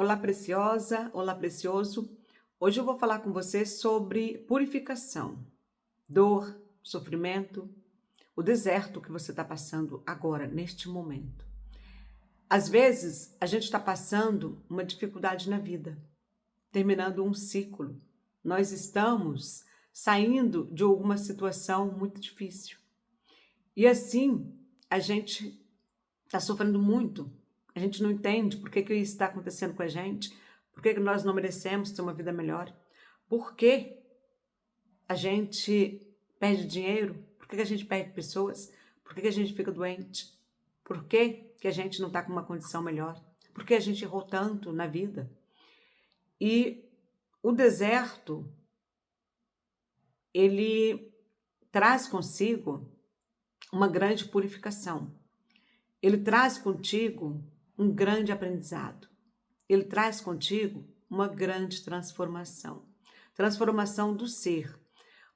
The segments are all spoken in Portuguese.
Olá, preciosa, olá, precioso. Hoje eu vou falar com você sobre purificação, dor, sofrimento, o deserto que você está passando agora, neste momento. Às vezes, a gente está passando uma dificuldade na vida, terminando um ciclo. Nós estamos saindo de alguma situação muito difícil. E assim, a gente está sofrendo muito. A gente não entende por que isso está acontecendo com a gente, por que nós não merecemos ter uma vida melhor, por que a gente perde dinheiro, por que a gente perde pessoas, por que a gente fica doente, por que a gente não está com uma condição melhor, por que a gente errou tanto na vida. E o deserto, ele traz consigo uma grande purificação. Ele traz contigo um grande aprendizado. Ele traz contigo uma grande transformação. Transformação do ser.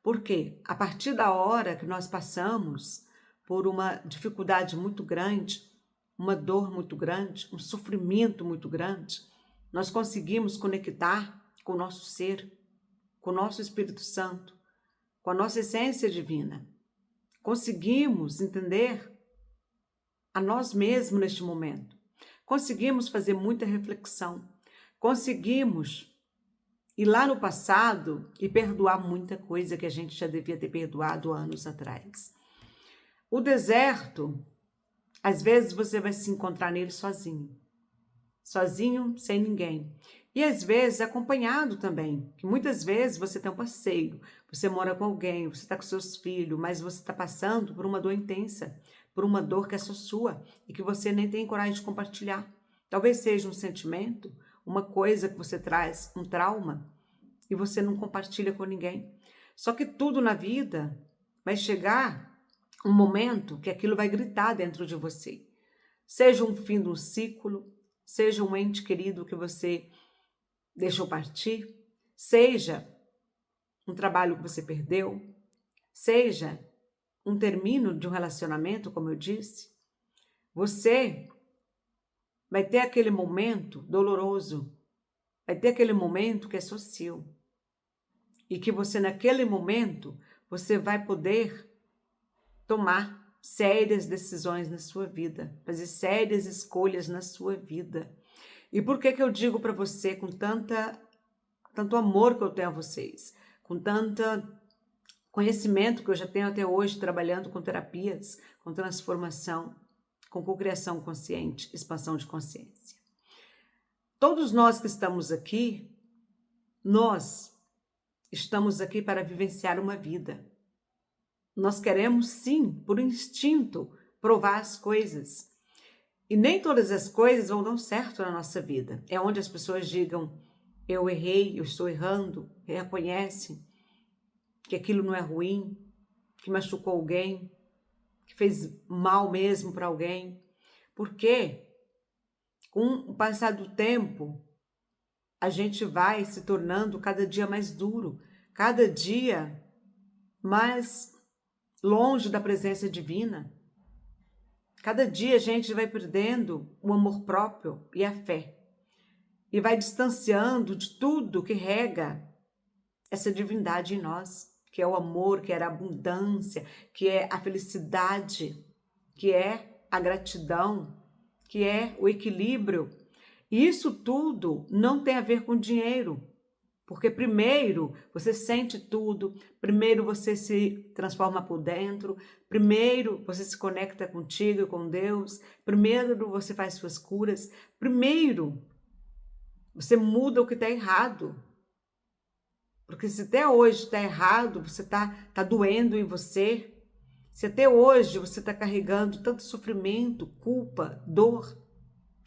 Porque a partir da hora que nós passamos por uma dificuldade muito grande, uma dor muito grande, um sofrimento muito grande, nós conseguimos conectar com o nosso ser, com o nosso Espírito Santo, com a nossa essência divina. Conseguimos entender a nós mesmos neste momento. Conseguimos fazer muita reflexão. Conseguimos ir lá no passado e perdoar muita coisa que a gente já devia ter perdoado anos atrás. O deserto, às vezes você vai se encontrar nele sozinho. Sozinho, sem ninguém. E às vezes acompanhado também, que muitas vezes você tem um parceiro, você mora com alguém, você está com seus filhos, mas você está passando por uma dor intensa, por uma dor que é só sua e que você nem tem coragem de compartilhar. Talvez seja um sentimento, uma coisa que você traz, um trauma, e você não compartilha com ninguém. Só que tudo na vida vai chegar um momento que aquilo vai gritar dentro de você. Seja um fim de um ciclo, seja um ente querido que você deixou partir, seja um trabalho que você perdeu, seja um término de um relacionamento, como eu disse, você vai ter aquele momento doloroso, vai ter aquele momento que é só seu. E que você, naquele momento, você vai poder tomar sérias decisões na sua vida, fazer sérias escolhas na sua vida. E por que eu digo para você com tanto amor que eu tenho a vocês, com tanto conhecimento que eu já tenho até hoje trabalhando com terapias, com transformação, com cocriação consciente, expansão de consciência. Todos nós que estamos aqui, nós estamos aqui para vivenciar uma vida. Nós queremos, sim, por instinto, provar as coisas. E nem todas as coisas vão dar certo na nossa vida. É onde as pessoas digam, eu errei, eu estou errando, reconhecem que aquilo não é ruim, que machucou alguém, que fez mal mesmo para alguém. Porque com o passar do tempo, a gente vai se tornando cada dia mais duro, cada dia mais longe da presença divina. Cada dia a gente vai perdendo o amor próprio e a fé. E vai distanciando de tudo que rega essa divindade em nós, que é o amor, que é a abundância, que é a felicidade, que é a gratidão, que é o equilíbrio. E isso tudo não tem a ver com dinheiro, porque primeiro você sente tudo, primeiro você se transforma por dentro, primeiro você se conecta contigo e com Deus, primeiro você faz suas curas, primeiro você muda o que está errado. Porque se até hoje está errado, você tá doendo em você, se até hoje você está carregando tanto sofrimento, culpa, dor,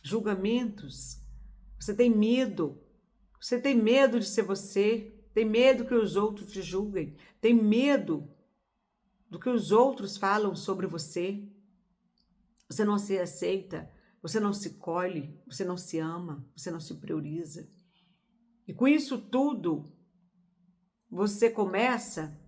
julgamentos, você tem medo de ser você, tem medo que os outros te julguem, tem medo do que os outros falam sobre você, você não se aceita, você não se colhe, você não se ama, você não se prioriza. E com isso tudo, você começa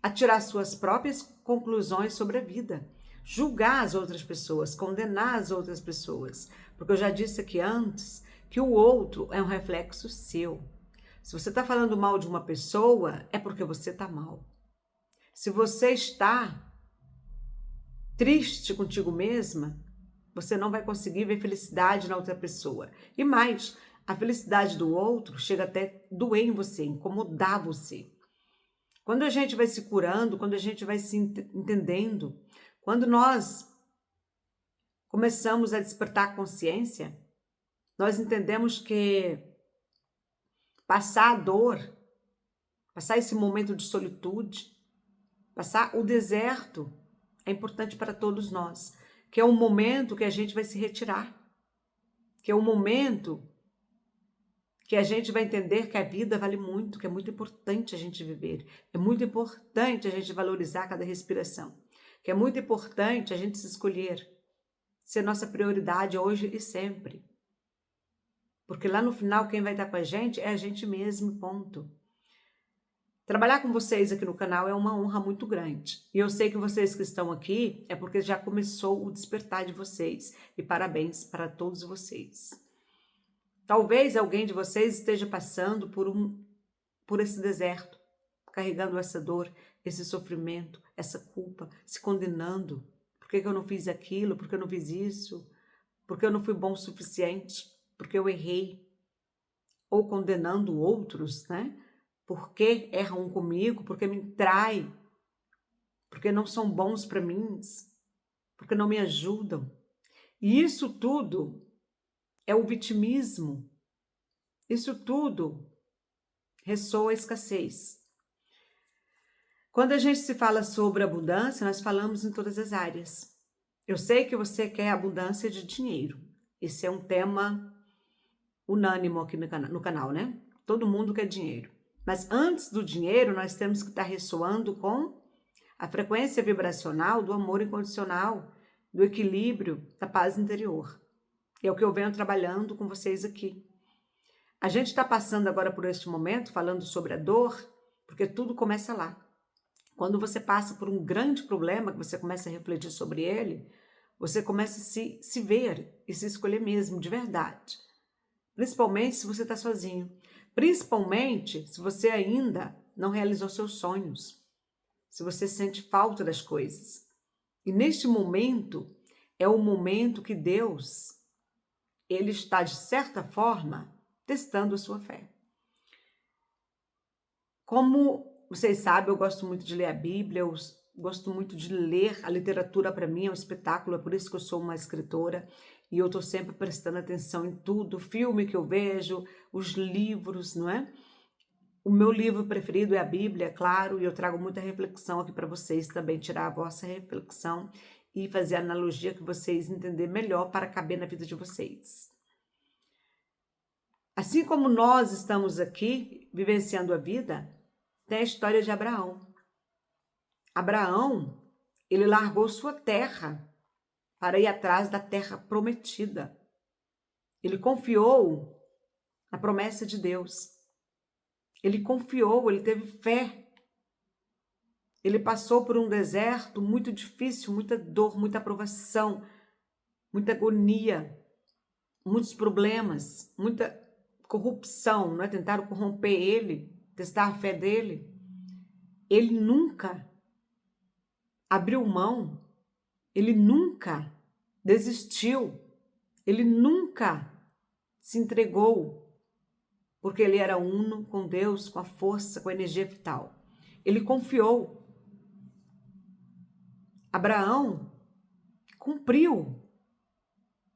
a tirar suas próprias conclusões sobre a vida, julgar as outras pessoas, condenar as outras pessoas. Porque eu já disse aqui antes que o outro é um reflexo seu. Se você está falando mal de uma pessoa, é porque você está mal. Se você está triste contigo mesma, você não vai conseguir ver felicidade na outra pessoa. E mais, a felicidade do outro chega até doer em você, incomodar você. Quando a gente vai se curando, quando a gente vai se entendendo, quando nós começamos a despertar a consciência, nós entendemos que passar a dor, passar esse momento de solitude, passar o deserto é importante para todos nós, que é um momento que a gente vai se retirar, que é um momento que a gente vai entender que a vida vale muito, que é muito importante a gente viver, é muito importante a gente valorizar cada respiração, que é muito importante a gente se escolher, ser nossa prioridade hoje e sempre. Porque lá no final quem vai estar com a gente é a gente mesmo, ponto. Trabalhar com vocês aqui no canal é uma honra muito grande. E eu sei que vocês que estão aqui é porque já começou o despertar de vocês. E parabéns para todos vocês. Talvez alguém de vocês esteja passando por esse deserto, carregando essa dor, esse sofrimento, essa culpa, se condenando. Por que eu não fiz aquilo? Por que eu não fiz isso? Por que eu não fui bom o suficiente? Por que eu errei? Ou condenando outros, né? Por que erram comigo? Por que me traem? Por que não são bons para mim? Por que não me ajudam? E isso tudo é o vitimismo. Isso tudo ressoa a escassez. Quando a gente se fala sobre abundância, nós falamos em todas as áreas. Eu sei que você quer abundância de dinheiro. Esse é um tema unânime aqui no canal, né? Todo mundo quer dinheiro. Mas antes do dinheiro, nós temos que estar ressoando com a frequência vibracional do amor incondicional, do equilíbrio, da paz interior. E é o que eu venho trabalhando com vocês aqui. A gente está passando agora por este momento, falando sobre a dor, porque tudo começa lá. Quando você passa por um grande problema, que você começa a refletir sobre ele, você começa a se ver e se escolher mesmo, de verdade. Principalmente se você está sozinho. Principalmente se você ainda não realizou seus sonhos. Se você sente falta das coisas. E neste momento, é o momento que Deus, Ele está, de certa forma, testando a sua fé. Como vocês sabem, eu gosto muito de ler a Bíblia, eu gosto muito de ler. A literatura, para mim, é um espetáculo, é por isso que eu sou uma escritora. E eu estou sempre prestando atenção em tudo, o filme que eu vejo, os livros, não é? O meu livro preferido é a Bíblia, claro, e eu trago muita reflexão aqui para vocês também, tirar a vossa reflexão e fazer a analogia que vocês entenderem melhor para caber na vida de vocês. Assim como nós estamos aqui vivenciando a vida, tem a história de Abraão. Abraão, ele largou sua terra para ir atrás da terra prometida. Ele confiou na promessa de Deus. Ele confiou, ele teve fé. Ele passou por um deserto muito difícil, muita dor, muita provação, muita agonia, muitos problemas, muita corrupção, não é? Tentaram corromper ele, testar a fé dele. Ele nunca abriu mão, ele nunca desistiu, ele nunca se entregou, porque ele era uno com Deus, com a força, com a energia vital. Ele confiou. Abraão cumpriu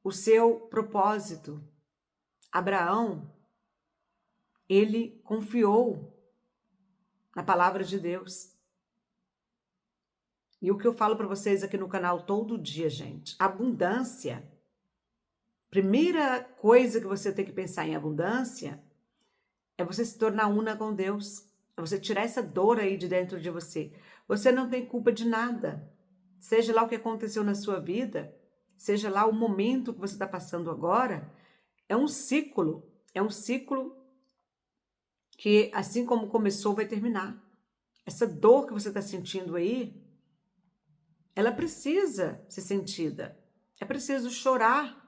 o seu propósito. Abraão, ele confiou na palavra de Deus. E o que eu falo para vocês aqui no canal todo dia, gente, abundância. Primeira coisa que você tem que pensar em abundância é você se tornar una com Deus. É você tirar essa dor aí de dentro de você. Você não tem culpa de nada. Seja lá o que aconteceu na sua vida, seja lá o momento que você está passando agora, é um ciclo. É um ciclo que, assim como começou, vai terminar. Essa dor que você está sentindo aí, ela precisa ser sentida. É preciso chorar.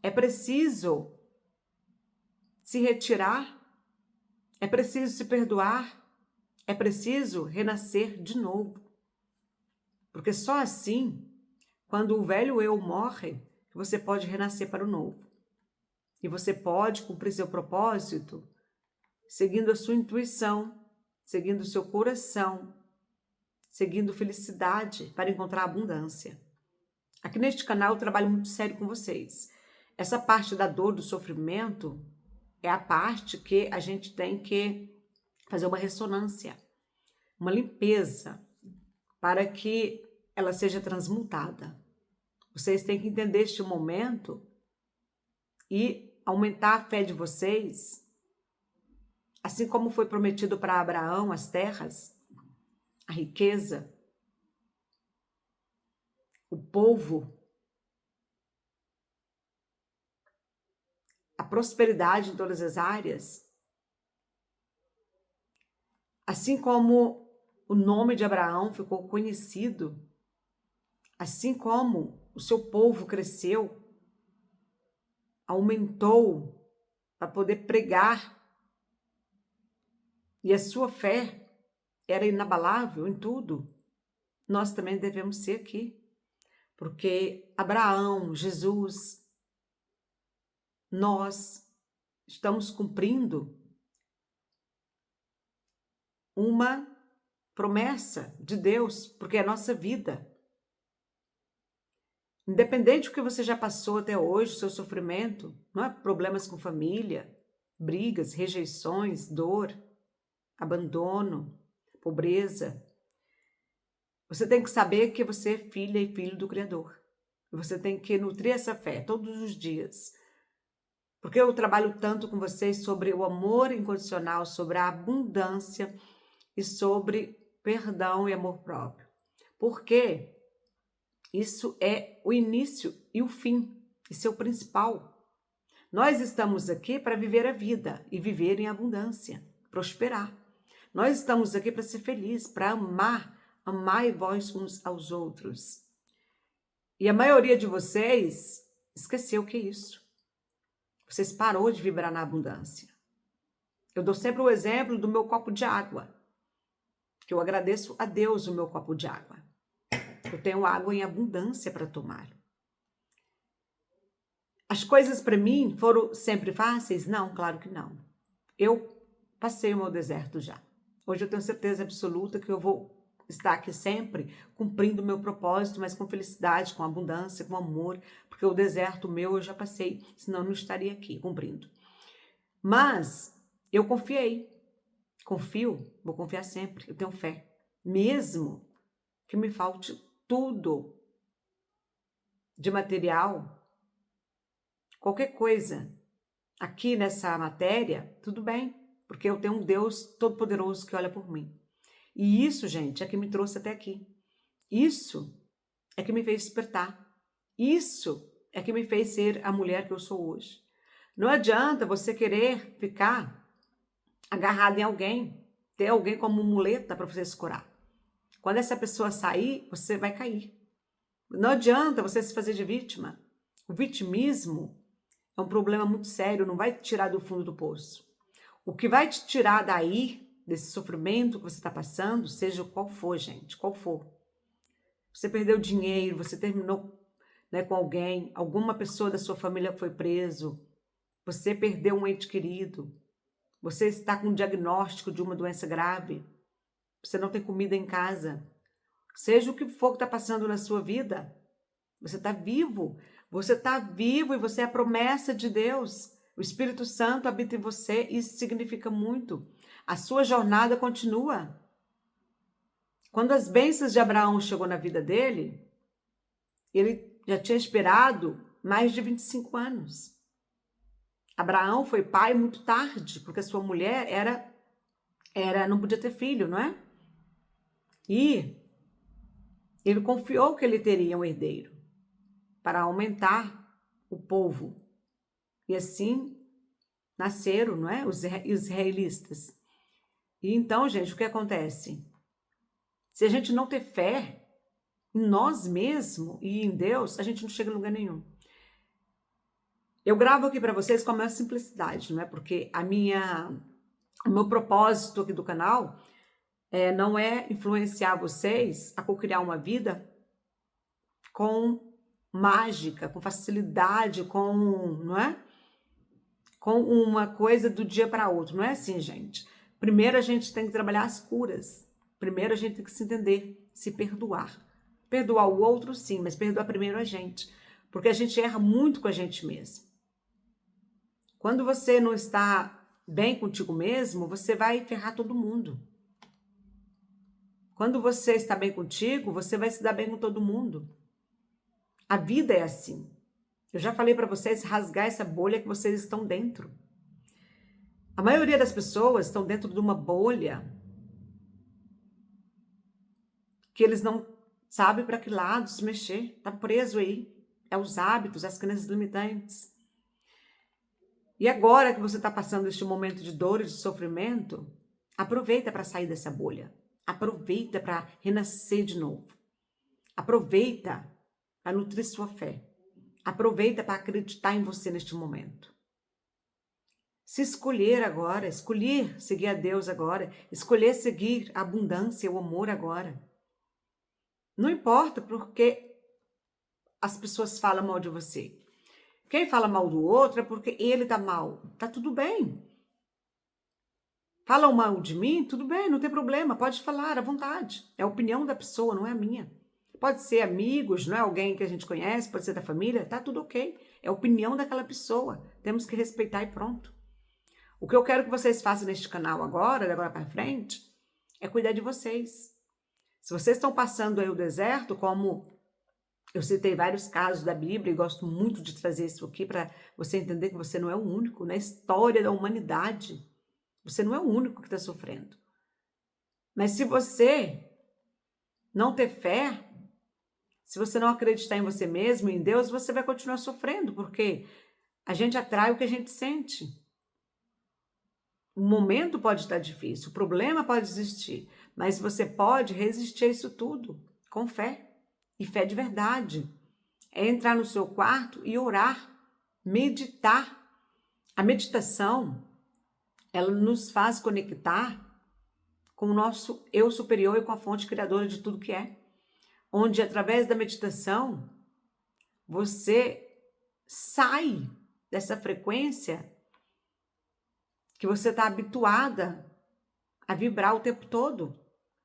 É preciso se retirar, é preciso se perdoar, é preciso renascer de novo. Porque só assim, quando o velho eu morre, você pode renascer para o novo. E você pode cumprir seu propósito seguindo a sua intuição, seguindo o seu coração, seguindo felicidade para encontrar abundância. Aqui neste canal eu trabalho muito sério com vocês. Essa parte da dor, do sofrimento, é a parte que a gente tem que fazer uma ressonância, uma limpeza, para que ela seja transmutada. Vocês têm que entender este momento e aumentar a fé de vocês, assim como foi prometido para Abraão as terras, a riqueza, o povo, a prosperidade em todas as áreas. Assim como o nome de Abraão ficou conhecido, assim como o seu povo cresceu, aumentou para poder pregar, e a sua fé era inabalável em tudo, nós também devemos ser aqui. Porque Abraão, Jesus, nós estamos cumprindo uma promessa de Deus, porque é a nossa vida. Independente do que você já passou até hoje, o seu sofrimento, não é? Problemas com família, brigas, rejeições, dor, abandono, pobreza. Você tem que saber que você é filha e filho do Criador. Você tem que nutrir essa fé todos os dias. Porque eu trabalho tanto com vocês sobre o amor incondicional, sobre a abundância e sobre perdão e amor próprio. Porque isso é o início e o fim. Isso é o principal. Nós estamos aqui para viver a vida e viver em abundância, prosperar. Nós estamos aqui para ser felizes, para amar, amai vós uns aos outros. E a maioria de vocês esqueceu o que é isso. Vocês parou de vibrar na abundância. Eu dou sempre o exemplo do meu copo de água, que eu agradeço a Deus o meu copo de água. Eu tenho água em abundância para tomar. As coisas para mim foram sempre fáceis? Não, claro que não. Eu passei o meu deserto já. Hoje eu tenho certeza absoluta que eu vou estar aqui sempre cumprindo o meu propósito, mas com felicidade, com abundância, com amor, porque o deserto meu eu já passei, senão eu não estaria aqui cumprindo. Mas eu confiei, confio, vou confiar sempre, eu tenho fé, mesmo que me falte tudo de material, qualquer coisa aqui nessa matéria, tudo bem, porque eu tenho um Deus todo-poderoso que olha por mim. E isso, gente, é que me trouxe até aqui. Isso é que me fez despertar. Isso é que me fez ser a mulher que eu sou hoje. Não adianta você querer ficar agarrado em alguém, ter alguém como muleta para você se curar. Quando essa pessoa sair, você vai cair. Não adianta você se fazer de vítima. O vitimismo é um problema muito sério, não vai te tirar do fundo do poço. O que vai te tirar daí, desse sofrimento que você está passando, seja qual for, gente, qual for. Você perdeu dinheiro, você terminou, né, com alguém, alguma pessoa da sua família foi preso, você perdeu um ente querido, você está com um diagnóstico de uma doença grave, você não tem comida em casa, seja o que for que está passando na sua vida, você está vivo e você é a promessa de Deus. O Espírito Santo habita em você e isso significa muito. A sua jornada continua. Quando as bênçãos de Abraão chegou na vida dele, ele já tinha esperado mais de 25 anos. Abraão foi pai muito tarde, porque a sua mulher não podia ter filho, não é? E ele confiou que ele teria um herdeiro para aumentar o povo. E assim nasceram, não é? Os israelitas. E então, gente, o que acontece? Se a gente não ter fé em nós mesmos e em Deus, a gente não chega a lugar nenhum. Eu gravo aqui para vocês com a maior simplicidade, não é? Porque o meu propósito aqui do canal não é influenciar vocês a cocriar uma vida com mágica, com facilidade, não é? Com uma coisa do dia para outro. Não é assim, gente. Primeiro a gente tem que trabalhar as curas. Primeiro a gente tem que se entender, se perdoar. Perdoar o outro, sim, mas perdoar primeiro a gente. Porque a gente erra muito com a gente mesmo. Quando você não está bem contigo mesmo, você vai ferrar todo mundo. Quando você está bem contigo, você vai se dar bem com todo mundo. A vida é assim. Eu já falei para vocês rasgar essa bolha que vocês estão dentro. A maioria das pessoas estão dentro de uma bolha que eles não sabem para que lado se mexer. Está preso aí. É os hábitos, as crenças limitantes. E agora que você está passando este momento de dor e de sofrimento, aproveita para sair dessa bolha. Aproveita para renascer de novo. Aproveita para nutrir sua fé. Aproveita para acreditar em você neste momento. Se escolher agora, escolher seguir a Deus agora, escolher seguir a abundância, o amor agora. Não importa porque as pessoas falam mal de você. Quem fala mal do outro é porque ele tá mal. Tá tudo bem. Falam mal de mim, tudo bem, não tem problema, pode falar à vontade. É a opinião da pessoa, não é a minha. Pode ser amigos, não é alguém que a gente conhece, pode ser da família, tá tudo ok. É a opinião daquela pessoa. Temos que respeitar e pronto. O que eu quero que vocês façam neste canal agora, de agora para frente, é cuidar de vocês. Se vocês estão passando aí o deserto, como eu citei vários casos da Bíblia e gosto muito de trazer isso aqui para você entender que você não é o único na história da humanidade. Você não é o único que está sofrendo. Mas se você não ter fé, se você não acreditar em você mesmo, em Deus, você vai continuar sofrendo, porque a gente atrai o que a gente sente. O momento pode estar difícil, o problema pode existir, mas você pode resistir a isso tudo com fé. E fé de verdade. É entrar no seu quarto e orar, meditar. A meditação, ela nos faz conectar com o nosso eu superior e com a fonte criadora de tudo que é. Onde, através da meditação, você sai dessa frequência que você está habituada a vibrar o tempo todo.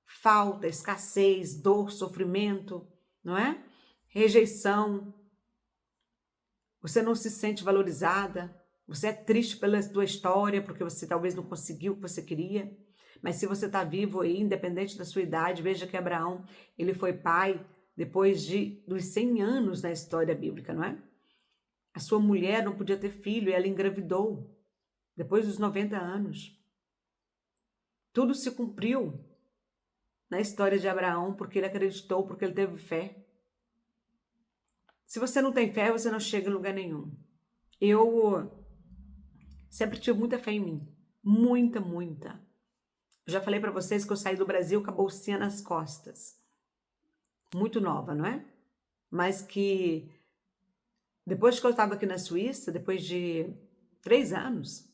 Falta, escassez, dor, sofrimento, não é? Rejeição. Você não se sente valorizada. Você é triste pela sua história, porque você talvez não conseguiu o que você queria. Mas se você está vivo aí, independente da sua idade, veja que Abraão, ele foi pai depois dos 100 anos na história bíblica, não é? A sua mulher não podia ter filho e ela engravidou depois dos 90 anos. Tudo se cumpriu na história de Abraão porque ele acreditou, porque ele teve fé. Se você não tem fé, você não chega em lugar nenhum. Eu sempre tive muita fé em mim. Muita, muita. Eu já falei para vocês que eu saí do Brasil com a bolsinha nas costas. Muito nova, não é? Mas que depois que eu estava aqui na Suíça, depois de 3 anos,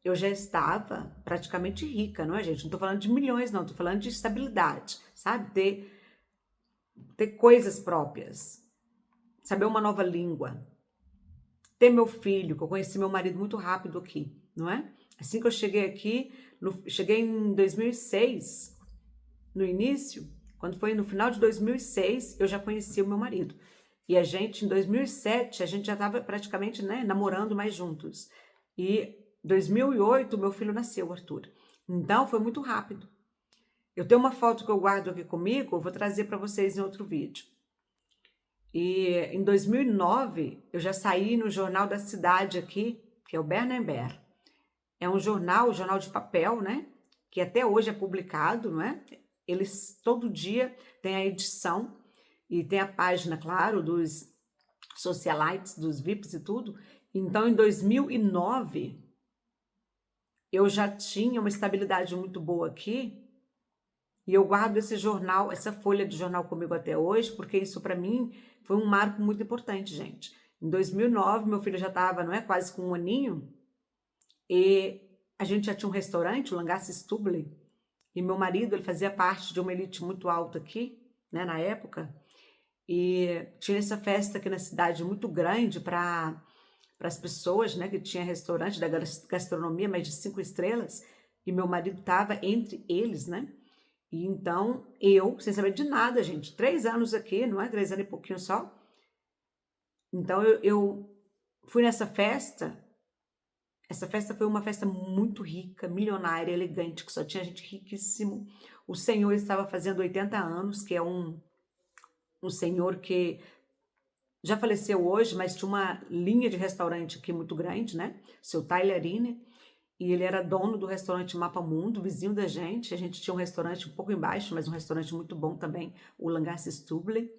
eu já estava praticamente rica, não é, gente? Não estou falando de milhões, não. Estou falando de estabilidade, sabe? Ter coisas próprias. Saber uma nova língua. Ter meu filho, que eu conheci meu marido muito rápido aqui, não é? Assim que eu cheguei aqui, cheguei em 2006, no início, quando foi no final de 2006, eu já conheci o meu marido. E a gente, em 2007, a gente já estava praticamente, né, namorando mais juntos. E em 2008, meu filho nasceu, Arthur. Então, foi muito rápido. Eu tenho uma foto que eu guardo aqui comigo, eu vou trazer para vocês em outro vídeo. E em 2009, eu já saí no Jornal da Cidade aqui, que é o Bernenberg. É um jornal de papel, né? Que até hoje é publicado, não é? Eles todo dia tem a edição e tem a página, claro, dos socialites, dos VIPs e tudo. Então, em 2009, eu já tinha uma estabilidade muito boa aqui e eu guardo esse jornal, essa folha de jornal comigo até hoje, porque isso para mim foi um marco muito importante, gente. Em 2009, meu filho já estava, não é, quase com 1 aninho, e a gente já tinha um restaurante, o Langassi Stubble, e meu marido, ele fazia parte de uma elite muito alta aqui, né, na época, e tinha essa festa aqui na cidade muito grande para as pessoas, né, que tinha restaurante da gastronomia, mais de 5 estrelas, e meu marido estava entre eles, né? E então eu, sem saber de nada, gente, 3 anos aqui, não é? 3 anos e pouquinho só. Então eu fui nessa festa. Essa festa foi uma festa muito rica, milionária, elegante, que só tinha gente riquíssimo. O senhor estava fazendo 80 anos, que é um senhor que já faleceu hoje, mas tinha uma linha de restaurante aqui muito grande, né? Seu Tailerine. E ele era dono do restaurante Mapa Mundo, vizinho da gente. A gente tinha um restaurante um pouco embaixo, mas um restaurante muito bom também, o Langassi Stubble.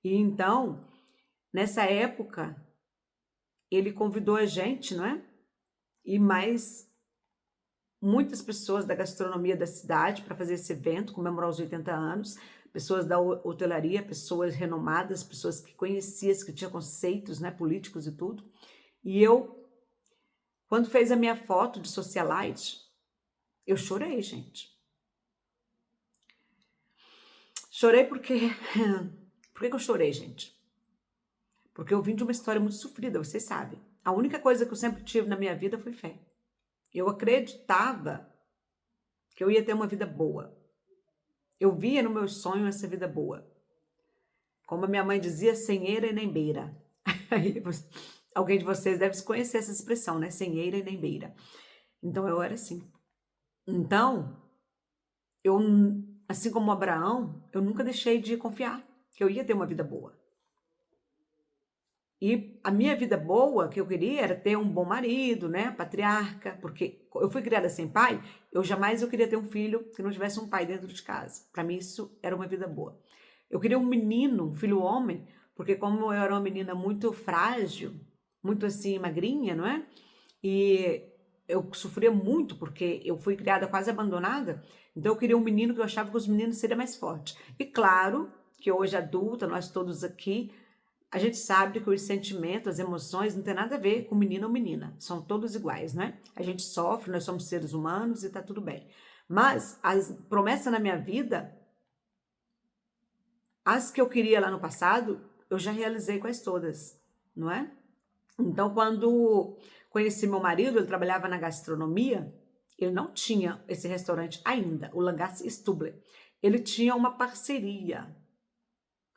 E então, nessa época, ele convidou a gente, não é? E mais muitas pessoas da gastronomia da cidade para fazer esse evento, comemorar os 80 anos, pessoas da hotelaria, pessoas renomadas, pessoas que conheciam, que tinham conceitos, né, políticos e tudo. E eu, quando fez a minha foto de socialite, eu chorei, gente. Chorei porque... Por que eu chorei, gente? Porque eu vim de uma história muito sofrida, vocês sabem. A única coisa que eu sempre tive na minha vida foi fé. Eu acreditava que eu ia ter uma vida boa. Eu via no meu sonho essa vida boa. Como a minha mãe dizia, sem eira e nem beira. Alguém de vocês deve conhecer essa expressão, né? Sem eira e nem beira. Então eu era assim. Então, eu, assim como Abraão, eu nunca deixei de confiar que eu ia ter uma vida boa. E a minha vida boa que eu queria era ter um bom marido, né, patriarca, porque eu fui criada sem pai, eu queria ter um filho que não tivesse um pai dentro de casa. Para mim isso era uma vida boa. Eu queria um menino, um filho homem, porque como eu era uma menina muito frágil, muito assim magrinha, não é? E eu sofria muito porque eu fui criada quase abandonada, então eu queria um menino que eu achava que os meninos seriam mais fortes. E claro que hoje adulta, nós todos aqui, a gente sabe que os sentimentos, as emoções não tem nada a ver com menino ou menina, são todos iguais, né? A gente sofre, nós somos seres humanos e tá tudo bem. Mas as promessas na minha vida, as que eu queria lá no passado, eu já realizei quase todas, não é? Então, quando conheci meu marido, ele trabalhava na gastronomia, ele não tinha esse restaurante ainda, o Langassi Stubble. Ele tinha uma parceria,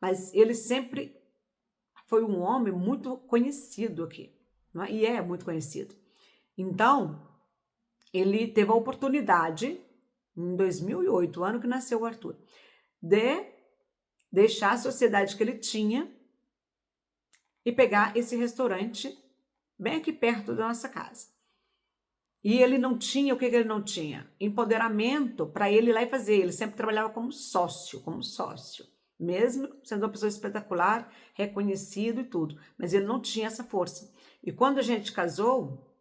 mas ele sempre foi um homem muito conhecido aqui, não é? E é muito conhecido. Então, ele teve a oportunidade, em 2008, o ano que nasceu o Arthur, de deixar a sociedade que ele tinha e pegar esse restaurante bem aqui perto da nossa casa. E ele não tinha, o que ele não tinha? Empoderamento para ele ir lá e fazer. Ele sempre trabalhava como sócio, mesmo sendo uma pessoa espetacular, reconhecido e tudo, mas ele não tinha essa força. E quando a gente casou,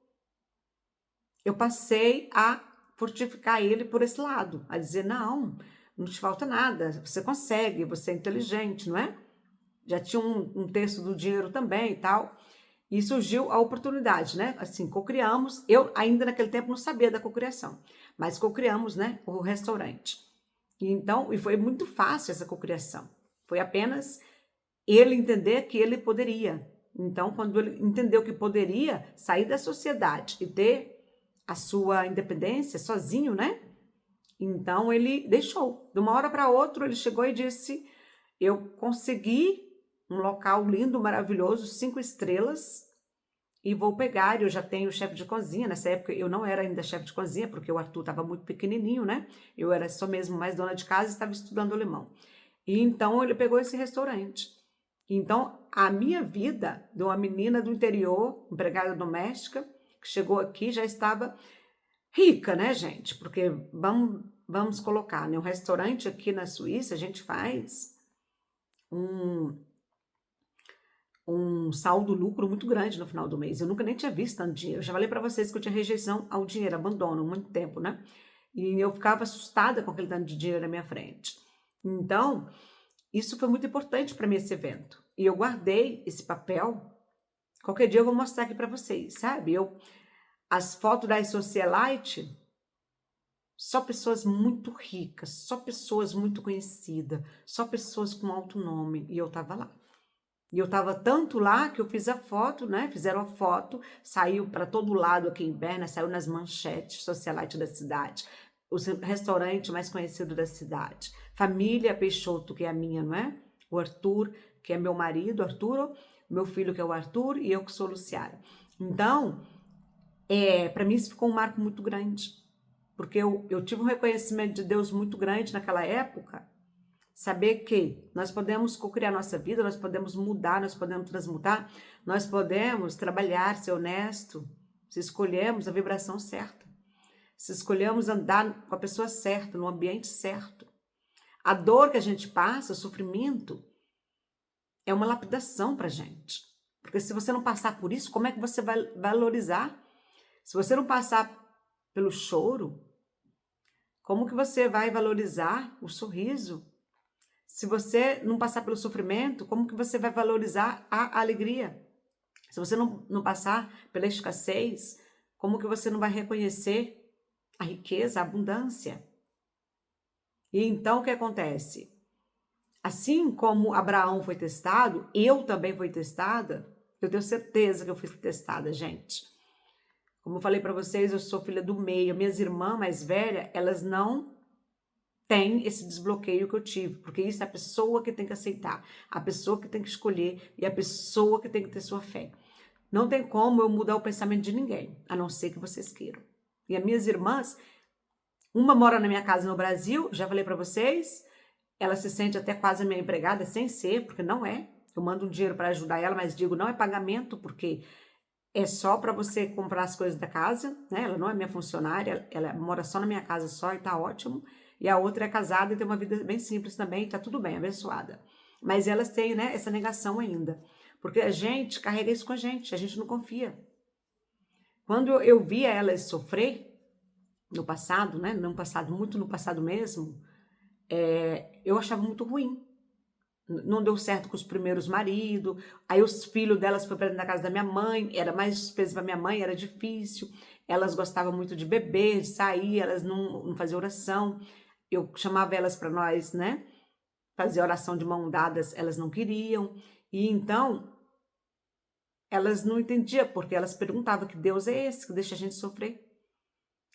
eu passei a fortificar ele por esse lado, a dizer, não te falta nada, você consegue, você é inteligente, não é? Já tinha um terço do dinheiro também e tal, e surgiu a oportunidade, né? Assim, cocriamos, eu ainda naquele tempo não sabia da cocriação, mas cocriamos, né, o restaurante. E foi muito fácil essa cocriação. Foi apenas ele entender que ele poderia. Então, quando ele entendeu que poderia sair da sociedade e ter a sua independência sozinho, né? Então, ele deixou. De uma hora para outra, ele chegou e disse, eu consegui um local lindo, maravilhoso, 5 estrelas, e vou pegar, eu já tenho chefe de cozinha, nessa época eu não era ainda chefe de cozinha, porque o Arthur estava muito pequenininho, né? Eu era só mesmo mais dona de casa e estava estudando alemão. E então ele pegou esse restaurante. Então a minha vida de uma menina do interior, empregada doméstica, que chegou aqui, já estava rica, né, gente? Porque vamos colocar, né? Um restaurante aqui na Suíça, a gente faz um saldo lucro muito grande no final do mês. Eu nunca nem tinha visto tanto dinheiro. Eu já falei para vocês que eu tinha rejeição ao dinheiro, abandono, há muito tempo, né? E eu ficava assustada com aquele tanto de dinheiro na minha frente. Então, isso foi muito importante para mim, esse evento. E eu guardei esse papel Qualquer dia eu vou mostrar aqui para vocês, sabe? As fotos da socialite, só pessoas muito ricas, só pessoas muito conhecidas, só pessoas com alto nome, e eu tava lá. E eu tava tanto lá que eu fiz a foto, né? Fizeram a foto, saiu para todo lado aqui em Berna, saiu nas manchetes, socialite da cidade, o restaurante mais conhecido da cidade. Família Peixoto, que é a minha, não é? O Arthur, que é meu marido, Arturo, meu filho, que é o Arthur, e eu que sou Luciara. Então, para mim isso ficou um marco muito grande, porque eu tive um reconhecimento de Deus muito grande naquela época, saber que nós podemos co-criar nossa vida, nós podemos mudar, nós podemos transmutar, nós podemos trabalhar, ser honesto, se escolhemos a vibração certa, se escolhemos andar com a pessoa certa, no ambiente certo. A dor que a gente passa, o sofrimento, é uma lapidação pra gente. Porque se você não passar por isso, como é que você vai valorizar? Se você não passar pelo choro, como que você vai valorizar o sorriso? Se você não passar pelo sofrimento, como que você vai valorizar a alegria? Se você não passar pela escassez, como que você não vai reconhecer a riqueza, a abundância? E então o que acontece? Assim como Abraão foi testado, eu também fui testada. Eu tenho certeza que eu fui testada, gente. Como eu falei para vocês, eu sou filha do meio. Minhas irmãs mais velhas, elas não têm esse desbloqueio que eu tive, porque isso é a pessoa que tem que aceitar, a pessoa que tem que escolher e a pessoa que tem que ter sua fé. Não tem como eu mudar o pensamento de ninguém, a não ser que vocês queiram. E as minhas irmãs, uma mora na minha casa no Brasil, já falei para vocês, ela se sente até quase a minha empregada, sem ser, porque não é. Eu mando um dinheiro para ajudar ela, mas digo, não é pagamento, porque é só para você comprar as coisas da casa, né? Ela não é minha funcionária, ela mora só na minha casa só e tá ótimo. E a outra é casada e tem uma vida bem simples também, tá tudo bem, abençoada. Mas elas têm, né, essa negação ainda. Porque a gente carrega isso com a gente não confia. Quando eu via elas sofrer no passado, né, no passado, muito no passado mesmo, eu achava muito ruim. Não deu certo com os primeiros maridos, aí os filhos delas foram para dentro da casa da minha mãe, era mais despesa para minha mãe, era difícil, elas gostavam muito de beber, de sair, elas não faziam oração, eu chamava elas para nós, né, fazer oração de mão dadas, elas não queriam, e então, elas não entendiam, porque elas perguntavam que Deus é esse que deixa a gente sofrer,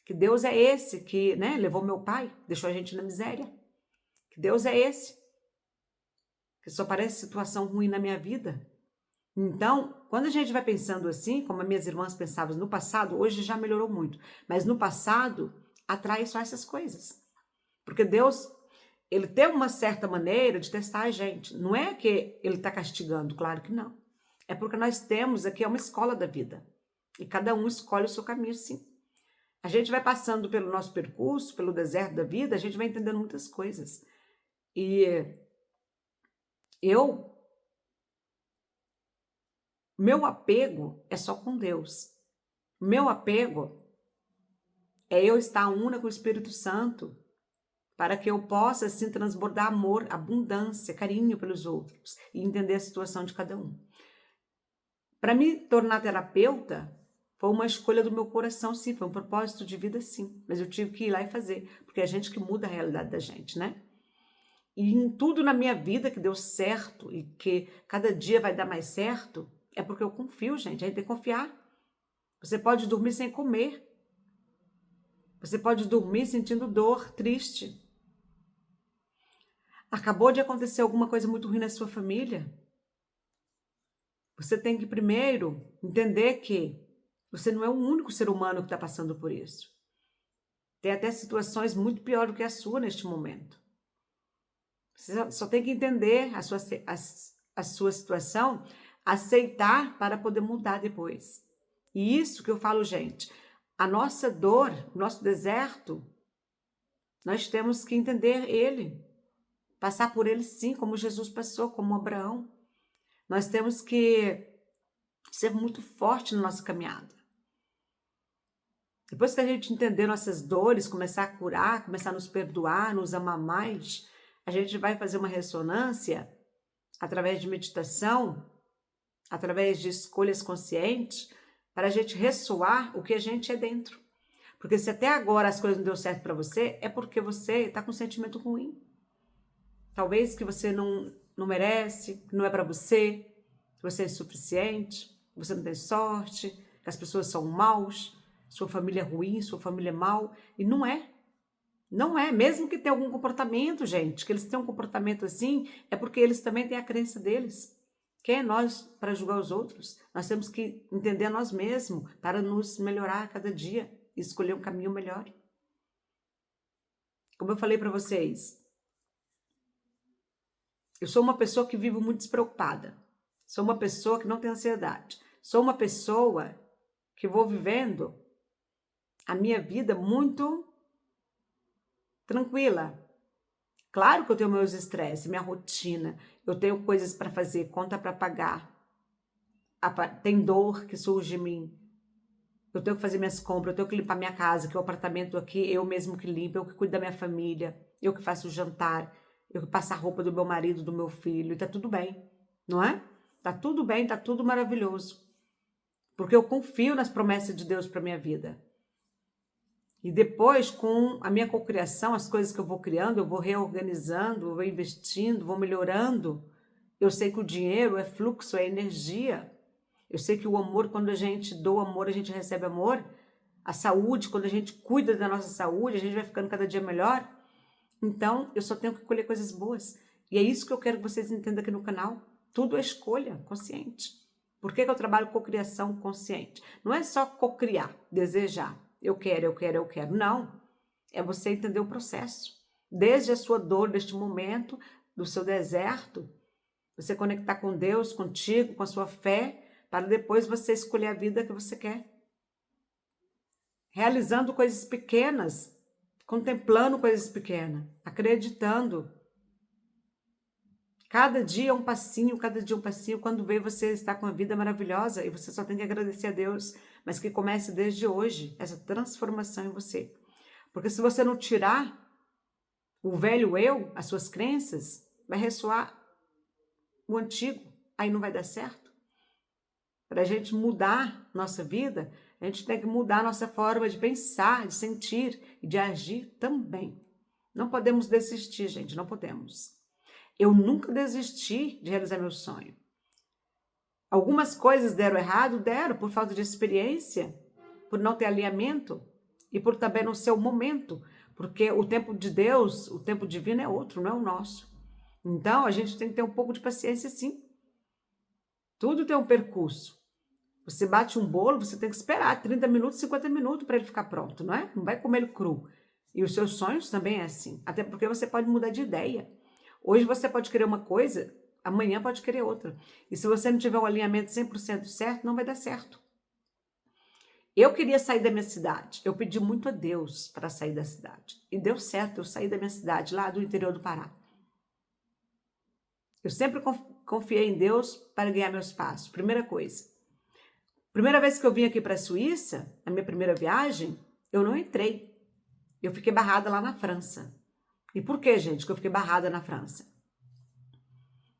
que Deus é esse que, né, levou meu pai, deixou a gente na miséria, que Deus é esse que só parece situação ruim na minha vida. Então, quando a gente vai pensando assim, como as minhas irmãs pensavam no passado, hoje já melhorou muito, mas no passado, atrai só essas coisas. Porque Deus, ele tem uma certa maneira de testar a gente. Não é que ele está castigando, claro que não. É porque nós temos aqui uma escola da vida. E cada um escolhe o seu caminho, sim. A gente vai passando pelo nosso percurso, pelo deserto da vida, a gente vai entendendo muitas coisas. E meu apego é só com Deus. Meu apego é eu estar una com o Espírito Santo, para que eu possa, assim, transbordar amor, abundância, carinho pelos outros e entender a situação de cada um. Para me tornar terapeuta, foi uma escolha do meu coração, sim, foi um propósito de vida, sim, mas eu tive que ir lá e fazer, porque é a gente que muda a realidade da gente, né? E em tudo na minha vida que deu certo e que cada dia vai dar mais certo, é porque eu confio, gente, a gente tem que confiar. Você pode dormir sem comer. Você pode dormir sentindo dor, triste. Acabou de acontecer alguma coisa muito ruim na sua família. Você tem que primeiro entender que você não é o único ser humano que está passando por isso. Tem até situações muito piores do que a sua neste momento. Você só tem que entender a sua situação, aceitar para poder mudar depois. E isso que eu falo, gente, a nossa dor, o nosso deserto, nós temos que entender ele, passar por ele sim, como Jesus passou, como Abraão. Nós temos que ser muito forte na nossa caminhada. Depois que a gente entender nossas dores, começar a curar, começar a nos perdoar, nos amar mais, a gente vai fazer uma ressonância através de meditação através de escolhas conscientes, para a gente ressoar o que a gente é dentro. Porque se até agora as coisas não deu certo para você, é porque você está com um sentimento ruim. Talvez que você não merece, que não é para você, que você é insuficiente, que você não tem sorte, que as pessoas são maus, sua família é ruim, sua família é mal. E não é. Não é. Mesmo que tenha algum comportamento, gente, que eles tenham um comportamento assim, é porque eles também têm a crença deles. Quem é nós para julgar os outros? Nós temos que entender a nós mesmos para nos melhorar a cada dia e escolher um caminho melhor. Como eu falei para vocês, eu sou uma pessoa que vivo muito despreocupada. Sou uma pessoa que não tem ansiedade. Sou uma pessoa que vou vivendo a minha vida muito tranquila. Claro que eu tenho meus estresses, minha rotina. Eu tenho coisas para fazer, conta para pagar. Tem dor que surge em mim. Eu tenho que fazer minhas compras, eu tenho que limpar minha casa, que o apartamento aqui, eu mesmo que limpo, eu que cuido da minha família, eu que faço o jantar, eu que passo a roupa do meu marido, do meu filho, e tá tudo bem, não é? Tá tudo bem, tá tudo maravilhoso. Porque eu confio nas promessas de Deus para minha vida. E depois, com a minha cocriação, as coisas que eu vou criando, eu vou reorganizando, eu vou investindo, vou melhorando. Eu sei que o dinheiro é fluxo, é energia. Eu sei que o amor, quando a gente doa amor, a gente recebe amor. A saúde, quando a gente cuida da nossa saúde, a gente vai ficando cada dia melhor. Então, eu só tenho que colher coisas boas. E é isso que eu quero que vocês entendam aqui no canal. Tudo é escolha consciente. Por que eu trabalho com criação consciente? Não é só cocriar, desejar. Eu quero, eu quero, eu quero. Não. É você entender o processo. Desde a sua dor, deste momento, do seu deserto, você conectar com Deus, contigo, com a sua fé, para depois você escolher a vida que você quer. Realizando coisas pequenas, contemplando coisas pequenas, acreditando. Cada dia um passinho, cada dia um passinho. Quando vê, você está com uma vida maravilhosa e você só tem que agradecer a Deus, mas que comece desde hoje essa transformação em você. Porque se você não tirar o velho eu, as suas crenças, vai ressoar o antigo, aí não vai dar certo. Para a gente mudar nossa vida, a gente tem que mudar nossa forma de pensar, de sentir e de agir também. Não podemos desistir, gente, não podemos. Eu nunca desisti de realizar meu sonho. Algumas coisas deram errado, deram por falta de experiência, por não ter alinhamento e por também não ser o momento, porque o tempo de Deus, o tempo divino é outro, não é o nosso. Então, a gente tem que ter um pouco de paciência, sim. Tudo tem um percurso. Você bate um bolo, você tem que esperar 30 minutos, 50 minutos para ele ficar pronto, não é? Não vai comer ele cru. E os seus sonhos também é assim. Até porque você pode mudar de ideia. Hoje você pode querer uma coisa, amanhã pode querer outra. E se você não tiver um alinhamento 100% certo, não vai dar certo. Eu queria sair da minha cidade. Eu pedi muito a Deus para sair da cidade. E deu certo, eu saí da minha cidade, lá do interior do Pará. Eu sempre confiei em Deus para ganhar meus passos. Primeira coisa. Primeira vez que eu vim aqui para a Suíça, a minha primeira viagem, eu não entrei. Eu fiquei barrada lá na França. E por que, gente, que eu fiquei barrada na França?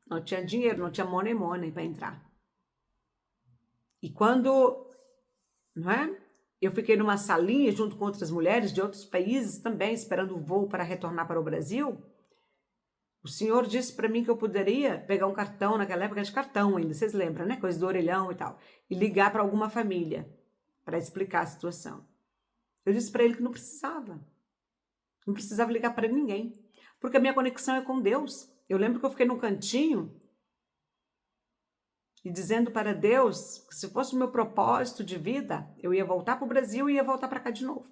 Não tinha dinheiro, não tinha money para entrar. E quando, não é? Eu fiquei numa salinha junto com outras mulheres de outros países também, esperando o voo para retornar para o Brasil, o senhor disse para mim que eu poderia pegar um cartão, naquela época de cartão ainda, vocês lembram, né? Coisa do orelhão e tal. E ligar para alguma família para explicar a situação. Eu disse para ele que não precisava. Não precisava ligar para ninguém. Porque a minha conexão é com Deus. Eu lembro que eu fiquei num cantinho e dizendo para Deus que se fosse o meu propósito de vida, eu ia voltar para o Brasil e ia voltar para cá de novo.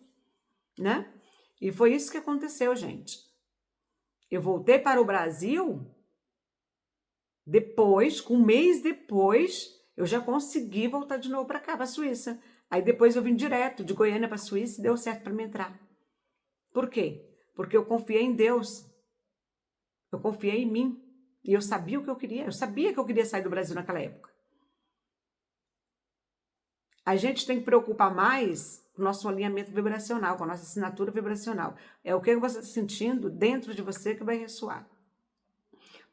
Né? E foi isso que aconteceu, gente. Eu voltei para o Brasil, depois, um mês depois, eu já consegui voltar de novo para cá, para a Suíça. Aí depois eu vim direto de Goiânia para a Suíça e deu certo para me entrar. Por quê? Porque eu confiei em Deus. Eu confiei em mim. E eu sabia o que eu queria. Eu sabia que eu queria sair do Brasil naquela época. A gente tem que preocupar mais com o nosso alinhamento vibracional, com a nossa assinatura vibracional. É o que você está sentindo dentro de você que vai ressoar.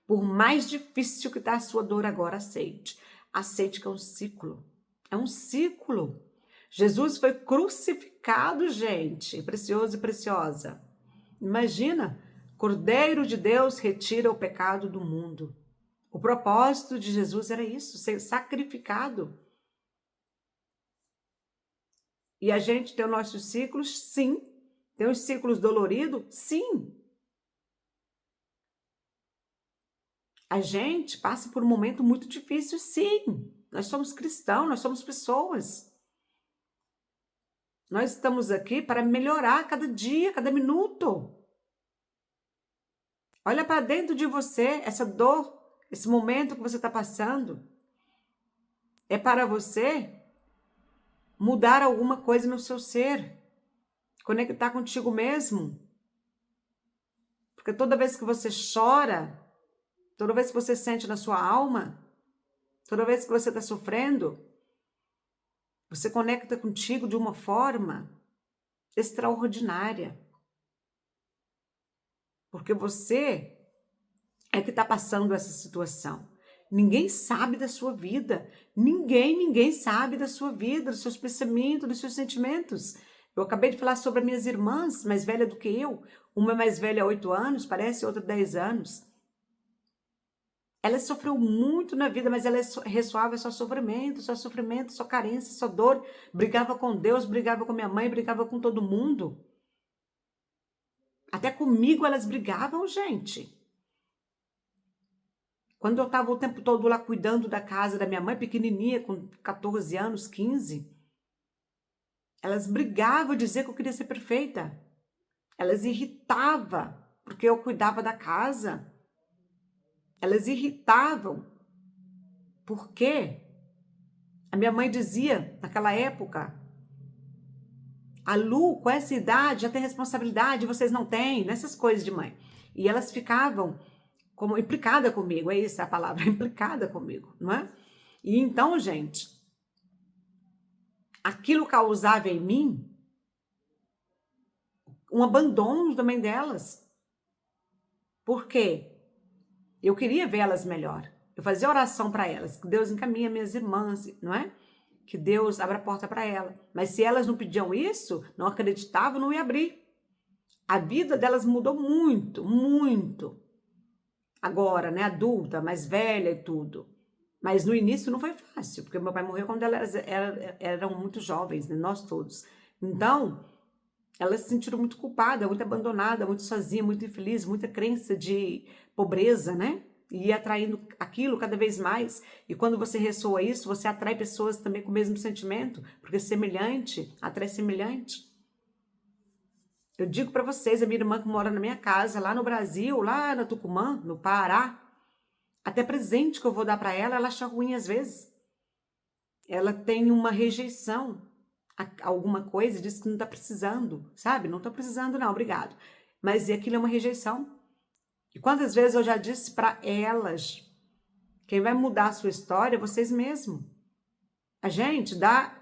Por mais difícil que está a sua dor agora, aceite. aceite que é um ciclo. É um ciclo. Jesus foi crucificado, gente, precioso e preciosa. Imagina, Cordeiro de Deus retira o pecado do mundo. O propósito de Jesus era isso, ser sacrificado. E a gente tem os nossos ciclos, sim. Tem os ciclos doloridos, sim. A gente passa por um momento muito difícil, sim. Nós somos cristãos, nós somos pessoas. Nós estamos aqui para melhorar cada dia, cada minuto. Olha para dentro de você, essa dor, esse momento que você está passando. É para você mudar alguma coisa no seu ser. Conectar contigo mesmo. Porque toda vez que você chora, toda vez que você sente na sua alma, toda vez que você está sofrendo, você conecta contigo de uma forma extraordinária. Porque você é que está passando essa situação. Ninguém sabe da sua vida. Ninguém sabe da sua vida, dos seus pensamentos, dos seus sentimentos. Eu acabei de falar sobre as minhas irmãs, mais velha do que eu. Uma é mais velha há 8 anos, parece, outra 10 anos. Ela sofreu muito na vida, mas ela ressoava só sofrimento, só carência, só dor. Brigava com Deus, brigava com minha mãe, brigava com todo mundo. Até comigo elas brigavam, gente. Quando eu estava o tempo todo lá cuidando da casa da minha mãe, pequenininha, com 14 anos, 15, elas brigavam, diziam que eu queria ser perfeita. Elas irritavam, porque eu cuidava da casa. Elas irritavam, porque a minha mãe dizia, naquela época, a Lu, com essa idade, já tem responsabilidade, vocês não têm, nessas coisas de mãe. E elas ficavam como implicada comigo, é isso a palavra, implicada comigo, não é? E então, gente, aquilo causava em mim um abandono também delas. Por quê? Eu queria vê-las melhor. Eu fazia oração para elas, que Deus encaminha minhas irmãs, não é? Que Deus abra a porta para elas. Mas se elas não pediam isso, não acreditavam, não ia abrir. A vida delas mudou muito, muito. Agora, né, adulta, mais velha e tudo. Mas no início não foi fácil, porque meu pai morreu quando elas eram muito jovens, né, nós todos. Então, elas se sentiram muito culpadas, muito abandonadas, muito sozinha, muito infeliz, muita crença de pobreza, né? E ia atraindo aquilo cada vez mais. E quando você ressoa isso, você atrai pessoas também com o mesmo sentimento, porque semelhante atrai semelhante. Eu digo para vocês, a minha irmã que mora na minha casa, lá no Brasil, lá na Tucumã, no Pará, até presente que eu vou dar para ela, ela acha ruim às vezes. Ela tem uma rejeição a alguma coisa, diz que não está precisando, sabe? Não estou precisando não, obrigado. Mas aquilo é uma rejeição. E quantas vezes eu já disse para elas, quem vai mudar a sua história é vocês mesmos. A gente dá,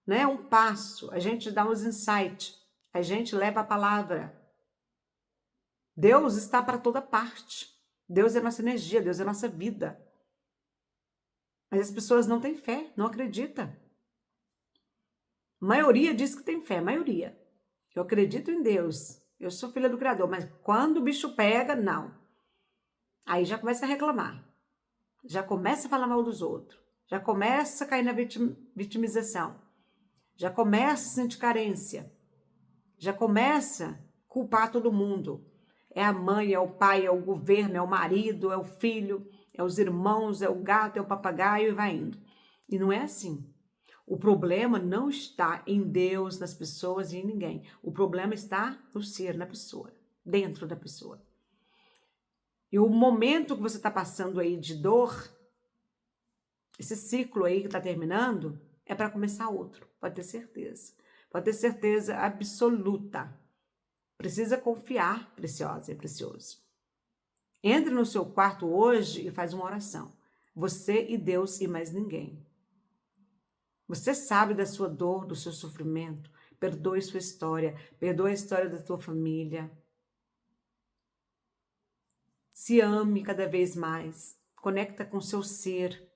né, um passo, a gente dá uns insights, a gente leva a palavra. Deus está para toda parte. Deus é nossa energia, Deus é nossa vida. Mas as pessoas não têm fé, não acreditam. A maioria diz que tem fé, maioria. Eu acredito em Deus, eu sou filha do Criador, mas quando o bicho pega, não. Aí já começa a reclamar, já começa a falar mal dos outros, já começa a cair na vitimização, já começa a sentir carência, já começa a culpar todo mundo. É a mãe, é o pai, é o governo, é o marido, é o filho, é os irmãos, é o gato, é o papagaio e vai indo. E não é assim. O problema não está em Deus, nas pessoas e em ninguém. O problema está no ser, na pessoa, dentro da pessoa. E o momento que você está passando aí de dor, esse ciclo aí que está terminando, é para começar outro, pode ter certeza. Pode ter certeza absoluta. Precisa confiar, preciosa e precioso. Entre no seu quarto hoje e faz uma oração. Você e Deus e mais ninguém. Você sabe da sua dor, do seu sofrimento. Perdoe sua história. Perdoe a história da tua família. Se ame cada vez mais. Conecta com seu ser.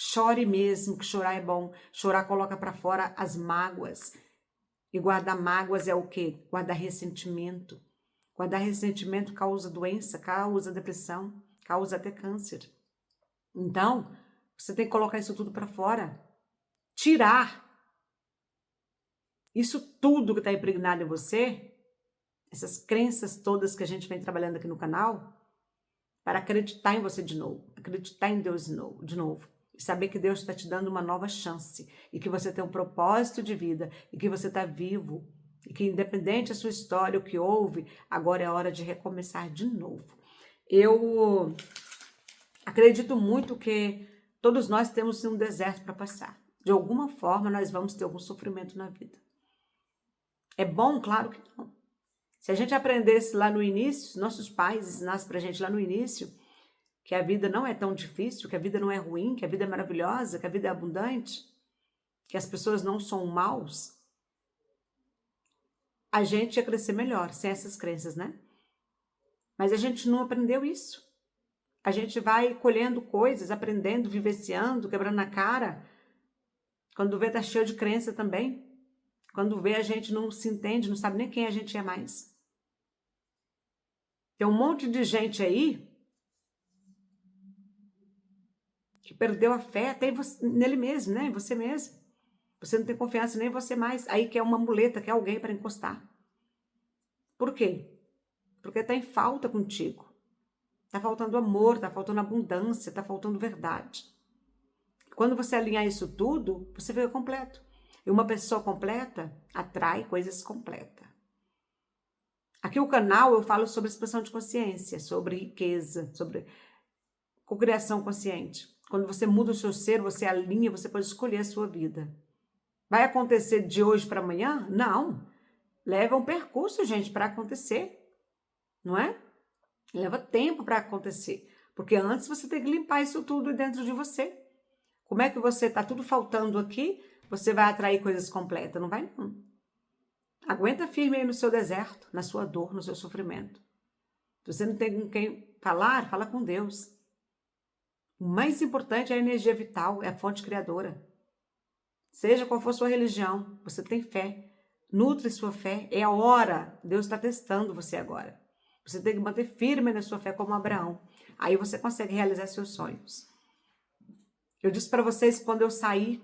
Chore mesmo, que chorar é bom. Chorar coloca para fora as mágoas. E guardar mágoas é o quê? Guardar ressentimento. Guardar ressentimento causa doença, causa depressão, causa até câncer. Então, você tem que colocar isso tudo para fora. Tirar isso tudo que está impregnado em você, essas crenças todas que a gente vem trabalhando aqui no canal, para acreditar em você de novo, acreditar em Deus de novo. E saber que Deus está te dando uma nova chance e que você tem um propósito de vida e que você está vivo e que independente da sua história, o que houve, agora é hora de recomeçar de novo. Eu acredito muito que todos nós temos um deserto para passar. De alguma forma nós vamos ter algum sofrimento na vida. É bom? Claro que não. Se a gente aprendesse lá no início, nossos pais ensinassem para a gente lá no início, que a vida não é tão difícil, que a vida não é ruim, que a vida é maravilhosa, que a vida é abundante, que as pessoas não são maus, a gente ia crescer melhor sem essas crenças, né? Mas a gente não aprendeu isso. A gente vai colhendo coisas, aprendendo, vivenciando, quebrando a cara. Quando vê, tá cheio de crença também. Quando vê, a gente não se entende, não sabe nem quem a gente é mais. Tem um monte de gente aí que perdeu a fé até nele mesmo, né? Em você mesmo. Você não tem confiança nem em você mais. Aí quer uma muleta, quer alguém para encostar. Por quê? Porque está em falta contigo. Está faltando amor, está faltando abundância, está faltando verdade. Quando você alinhar isso tudo, você fica completo. E uma pessoa completa atrai coisas completas. Aqui o canal eu falo sobre expansão de consciência, sobre riqueza, sobre cocriação consciente. Quando você muda o seu ser, você alinha, você pode escolher a sua vida. Vai acontecer de hoje para amanhã? Não. Leva um percurso, gente, para acontecer. Não é? Leva tempo para acontecer. Porque antes você tem que limpar isso tudo dentro de você. Como é que você está tudo faltando aqui, você vai atrair coisas completas? Não vai, não. Aguenta firme aí no seu deserto, na sua dor, no seu sofrimento. Se você não tem com quem falar, fala com Deus. O mais importante é a energia vital, é a fonte criadora. Seja qual for sua religião, você tem fé. Nutre sua fé. É a hora. Deus está testando você agora. Você tem que manter firme na sua fé como Abraão. Aí você consegue realizar seus sonhos. Eu disse para vocês que quando eu saí,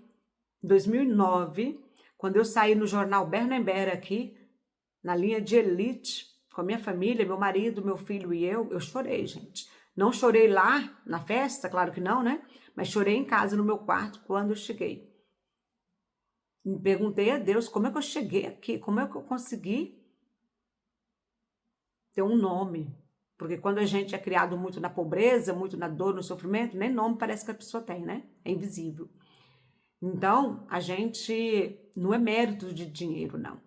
em 2009, quando eu saí no jornal Bernenberg aqui, na linha de elite, com a minha família, meu marido, meu filho e eu chorei, gente. Não chorei lá na festa, claro que não, né? Mas chorei em casa, no meu quarto, quando eu cheguei. Me perguntei a Deus como é que eu cheguei aqui, como é que eu consegui ter um nome. Porque quando a gente é criado muito na pobreza, muito na dor, no sofrimento, nem nome parece que a pessoa tem, né? É invisível. Então, a gente não é mérito de dinheiro, não.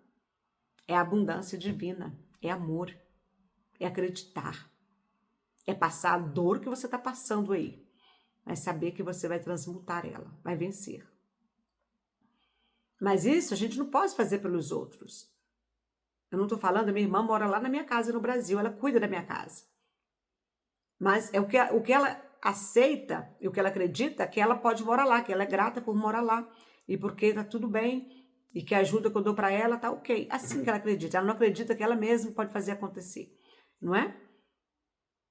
É abundância divina, é amor, é acreditar. É passar a dor que você está passando aí, mas saber que você vai transmutar ela, vai vencer. Mas isso a gente não pode fazer pelos outros. Eu não estou falando, a minha irmã mora lá na minha casa no Brasil, ela cuida da minha casa. Mas é o que ela aceita e o que ela acredita que ela pode morar lá, que ela é grata por morar lá e porque tá tudo bem e que a ajuda que eu dou para ela tá ok. Assim que ela acredita. Ela não acredita que ela mesma pode fazer acontecer, não é?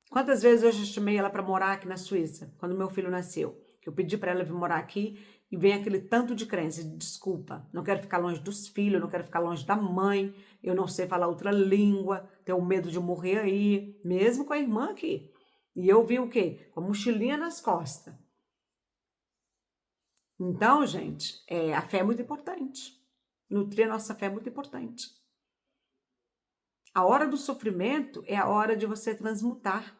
Quantas vezes eu já chamei ela para morar aqui na Suíça, quando meu filho nasceu, que eu pedi para ela vir morar aqui e vem aquele tanto de crença, de desculpa, não quero ficar longe dos filhos, não quero ficar longe da mãe, eu não sei falar outra língua, tenho medo de morrer aí, mesmo com a irmã aqui. E eu vi o quê? Com a mochilinha nas costas. Então, gente, a fé é muito importante. Nutrir a nossa fé é muito importante. A hora do sofrimento é a hora de você transmutar.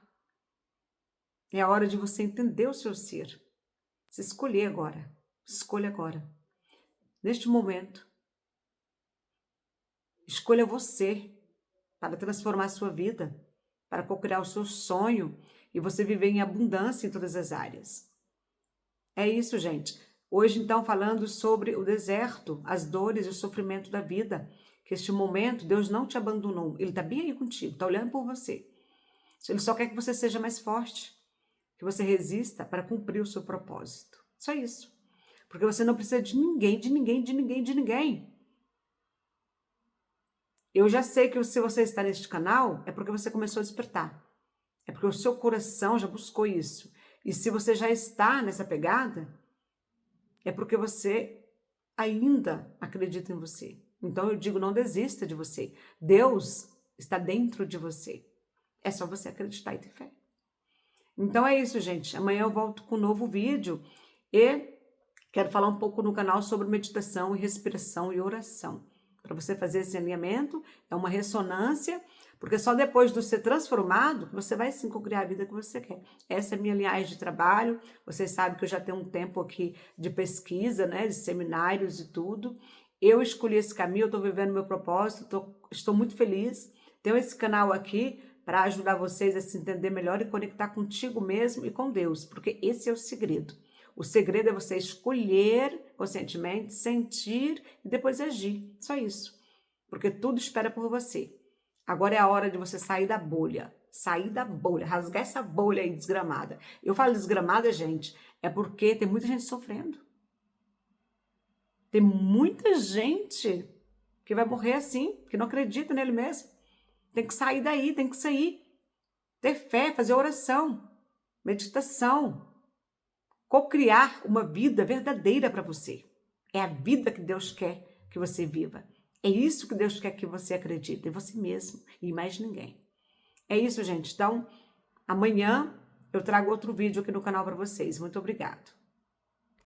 É a hora de você entender o seu ser. Se escolher agora. Escolha agora. Neste momento. Escolha você para transformar a sua vida, para cocriar o seu sonho e você viver em abundância em todas as áreas. É isso, gente. Hoje, então, falando sobre o deserto, as dores e o sofrimento da vida, que este momento Deus não te abandonou. Ele está bem aí contigo, está olhando por você. Ele só quer que você seja mais forte, que você resista para cumprir o seu propósito. Só isso. Porque você não precisa de ninguém, de ninguém, de ninguém, de ninguém. Eu já sei que se você está neste canal, é porque você começou a despertar. É porque o seu coração já buscou isso. E se você já está nessa pegada, é porque você ainda acredita em você. Então eu digo, não desista de você. Deus está dentro de você. É só você acreditar e ter fé. Então é isso, gente. Amanhã eu volto com um novo vídeo e quero falar um pouco no canal sobre meditação e respiração e oração. Para você fazer esse alinhamento, é uma ressonância, porque só depois de ser transformado que você vai sim criar a vida que você quer. Essa é a minha linhagem de trabalho. Vocês sabem que eu já tenho um tempo aqui de pesquisa, né, de seminários e tudo. Eu escolhi esse caminho, eu estou vivendo meu propósito, estou muito feliz. Tenho esse canal aqui para ajudar vocês a se entender melhor e conectar contigo mesmo e com Deus, porque esse é o segredo. O segredo é você escolher conscientemente, sentir e depois agir. Só isso. Porque tudo espera por você. Agora é a hora de você sair da bolha. Sair da bolha, rasgar essa bolha aí desgramada. Eu falo desgramada, gente, é porque tem muita gente sofrendo. Tem muita gente que vai morrer assim, que não acredita nele mesmo. Tem que sair daí, tem que sair. Ter fé, fazer oração, meditação, co-criar uma vida verdadeira para você. É a vida que Deus quer que você viva. É isso que Deus quer que você acredite, em você mesmo e mais ninguém. É isso, gente. Então, amanhã eu trago outro vídeo aqui no canal para vocês. Muito obrigado.